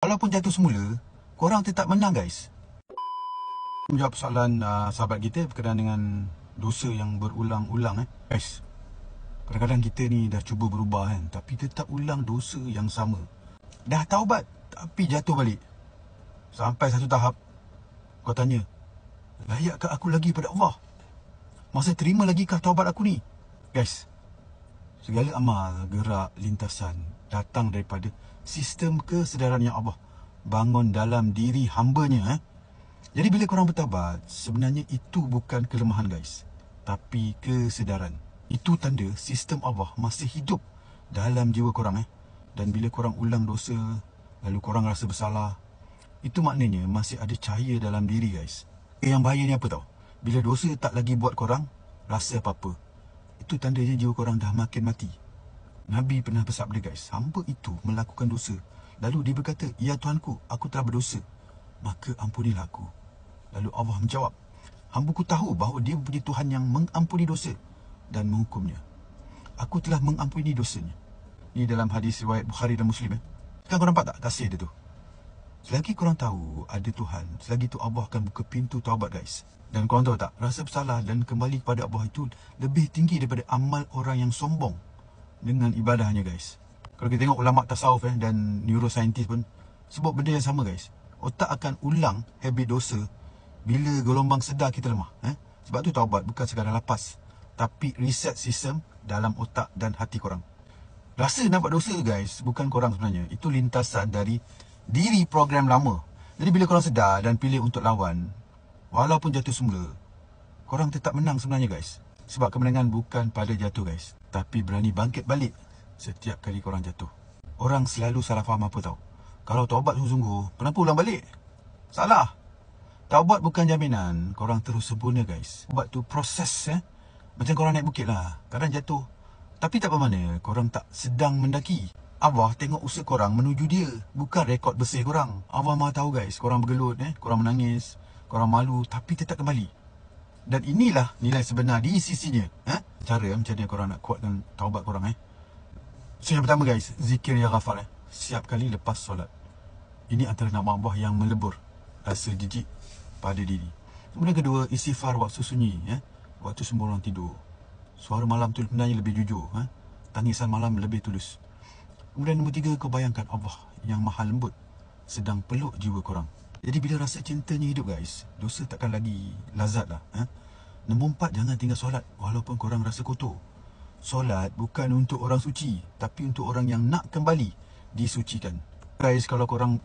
Walaupun jatuh semula, korang tetap menang guys. Menjawab soalan sahabat kita berkenaan dengan dosa yang berulang-ulang guys. Kadang-kadang kita ni dah cuba berubah kan, tapi tetap ulang dosa yang sama. Dah taubat tapi jatuh balik. Sampai satu tahap kau tanya, layakkah aku lagi pada Allah? Masa terima lagikah taubat aku ni? Guys, segala amal, gerak, lintasan datang daripada sistem kesedaran yang Allah bangun dalam diri hambanya. Jadi bila korang bertaubat, sebenarnya itu bukan kelemahan guys, tapi kesedaran. Itu tanda sistem Allah masih hidup dalam jiwa korang Dan bila korang ulang dosa, lalu korang rasa bersalah, itu maknanya masih ada cahaya dalam diri guys. Yang bahaya ni apa tau? Bila dosa tak lagi buat korang rasa apa-apa, itu tandanya jiwa korang dah makin mati. Nabi pernah bersabda guys, hamba itu melakukan dosa, lalu dia berkata, ya Tuhanku, aku telah berdosa, maka ampunilah aku. Lalu Allah menjawab, hamba-Ku tahu bahawa dia mempunyai Tuhan yang mengampuni dosa dan menghukumnya. Aku telah mengampuni dosanya. Ini dalam hadis riwayat Bukhari dan Muslim. Kan korang nampak tak kasih dia tu? Selagi korang tahu ada Tuhan, selagi tu Allah akan buka pintu taubat guys. Dan korang tahu tak, rasa bersalah dan kembali kepada Allah itu lebih tinggi daripada amal orang yang sombong dengan ibadahnya guys. Kalau kita tengok ulama tasawuf dan neuroscientist pun sebut benda yang sama guys. Otak akan ulang habit dosa bila gelombang sedar kita lemah. Sebab tu taubat bukan sekadar lapas, tapi reset sistem dalam otak dan hati korang. Rasa nak buat dosa guys, bukan korang sebenarnya. Itu lintasan dari diri program lama. Jadi bila korang sedar dan pilih untuk lawan, walaupun jatuh semula, korang tetap menang sebenarnya guys. Sebab kemenangan bukan pada jatuh guys, tapi berani bangkit balik setiap kali korang jatuh. Orang selalu salah faham apa tau? Kalau taubat sungguh-sungguh, kenapa ulang balik? Salah. Taubat bukan jaminan korang terus sempurna guys. Taubat tu proses macam korang naik bukit lah. Kadang jatuh, tapi tak bermakna korang tak sedang mendaki. Allah tengok usaha korang menuju dia, bukan rekod bersih korang. Allah maha tahu guys, korang bergelut, korang menangis, korang malu, tapi tetap kembali. Dan inilah nilai sebenar di sisinya. Cara macam mana korang nak kuatkan taubat korang. So yang pertama guys, zikir ya ghafar. Setiap kali lepas solat. Ini antara nama Allah yang melebur rasa jijik pada diri. Kemudian kedua, istighfar waktu sunyi, waktu semua orang tidur. Suara malam tu sebenarnya lebih jujur, tangisan malam lebih tulus. Kemudian nombor tiga, kau bayangkan Allah yang maha lembut sedang peluk jiwa korang. Jadi bila rasa cintanya hidup guys, dosa takkan lagi lazat lah. Nombor empat, jangan tinggal solat walaupun korang rasa kotor. Solat bukan untuk orang suci, tapi untuk orang yang nak kembali disucikan. Guys, kalau korang